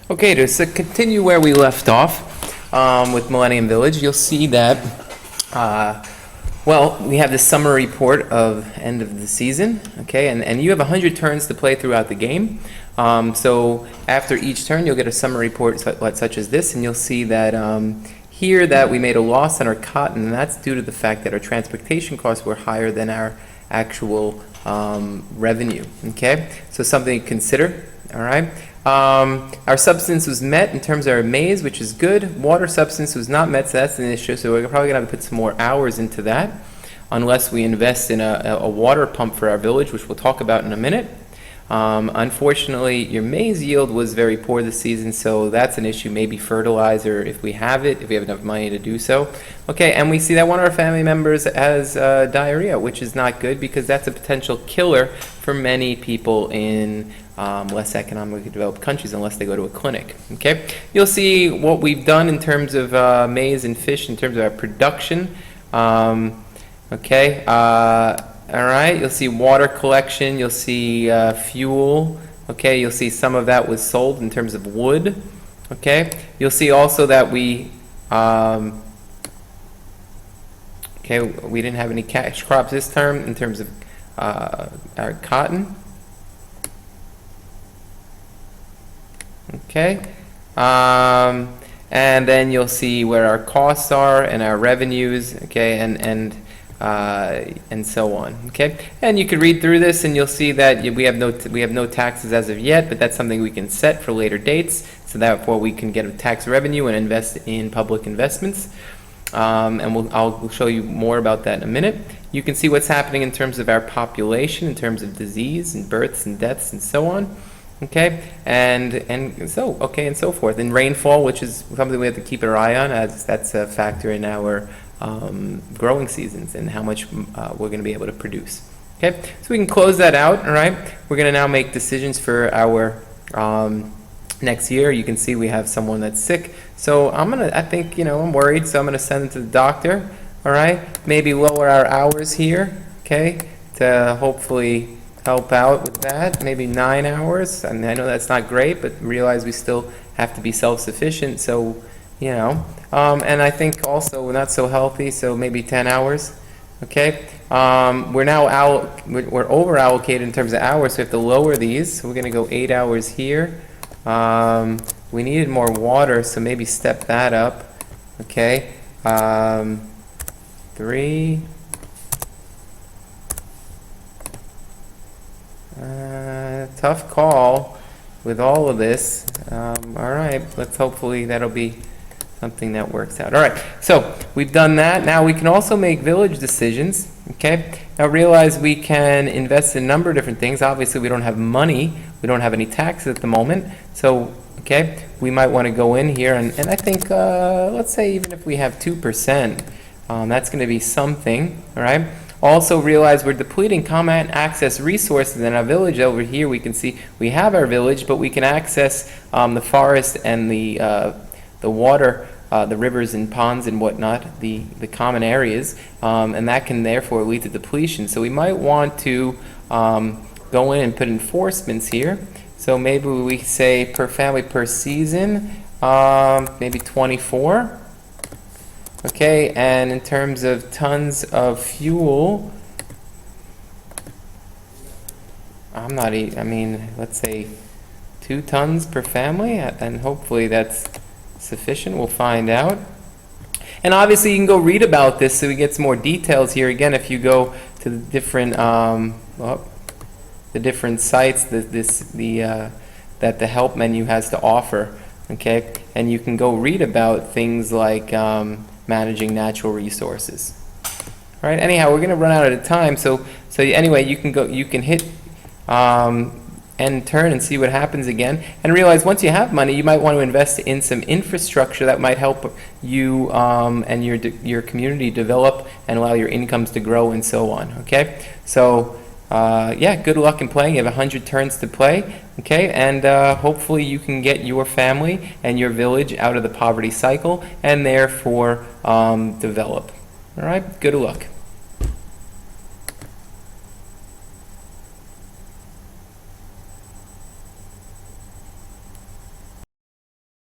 Okay, to continue where we left off with Millennium Village, you'll see that, we have the summary report of end of the season, okay, and you have 100 turns to play throughout the game. So after each turn, you'll get a summary report such as this, and you'll see that here that we made a loss on our cotton, and that's due to the fact that our transportation costs were higher than our actual revenue, okay? So something to consider, all right? Our substance was met in terms of our maize, which is good. Water substance was not met, so that's an issue. So we're probably going to have to put some more hours into that, unless we invest in a water pump for our village, which we'll talk about in a minute. Unfortunately, your maize yield was very poor this season, so that's an issue. Maybe fertilizer, if we have enough money to do so. Okay, and we see that one of our family members has diarrhea, which is not good because that's a potential killer for many people in less economically developed countries unless they go to a clinic. Okay, you'll see what we've done in terms of maize and fish in terms of our production. All right, you'll see water collection, you'll see fuel, okay, you'll see some of that was sold in terms of wood, okay, you'll see also that we didn't have any cash crops this term in terms of our cotton, okay, and then you'll see where our costs are and our revenues, okay, and so on. Okay, and you can read through this, and you'll see that we have no taxes as of yet, but that's something we can set for later dates. So therefore, we can get a tax revenue and invest in public investments. And I'll show you more about that in a minute. You can see what's happening in terms of our population, in terms of disease and births and deaths and so on. Okay, and so forth. And rainfall, which is something we have to keep our eye on, as that's a factor in our growing seasons and how much we're going to be able to produce. Okay, so we can close that out. All right, we're going to now make decisions for our next year. You can see we have someone that's sick, so I'm worried, so I'm gonna send them to the doctor. All right, maybe lower our hours here, okay, to hopefully help out with that. Maybe 9 hours. I mean, I know that's not great, but realize we still have to be self-sufficient, so and I think also we're not so healthy, so maybe 10 hours. Okay, we're over allocated in terms of hours, so we have to lower these. So we're going to go 8 hours here. We needed more water, so maybe step that up. Okay, 3. Tough call with all of this. All right, let's hopefully that'll be something that works out. All right, so we've done that. Now we can also make village decisions. Okay, now realize we can invest in a number of different things. Obviously, we don't have money. We don't have any taxes at the moment. So, okay, we might want to go in here and I think, let's say even if we have 2%, that's going to be something. All right. Also realize we're depleting common access resources in our village. Over here we can see we have our village, but we can access the forest and the water, the rivers and ponds and whatnot, the common areas, and that can therefore lead to depletion. So we might want to go in and put enforcements here. So maybe we say per family per season, maybe 24. Okay, and in terms of tons of fuel, let's say 2 tons per family, and hopefully that's sufficient. We'll find out. And obviously you can go read about this so we get some more details here. Again, if you go to the different different sites that the help menu has to offer, okay, and you can go read about things like managing natural resources. All right. Anyhow, we're going to run out of time. So anyway, you can hit end turn and see what happens again. And realize once you have money, you might want to invest in some infrastructure that might help you and your community develop and allow your incomes to grow and so on. Okay. So good luck in playing. You have 100 turns to play. Okay, and hopefully you can get your family and your village out of the poverty cycle and therefore develop. All right, good luck.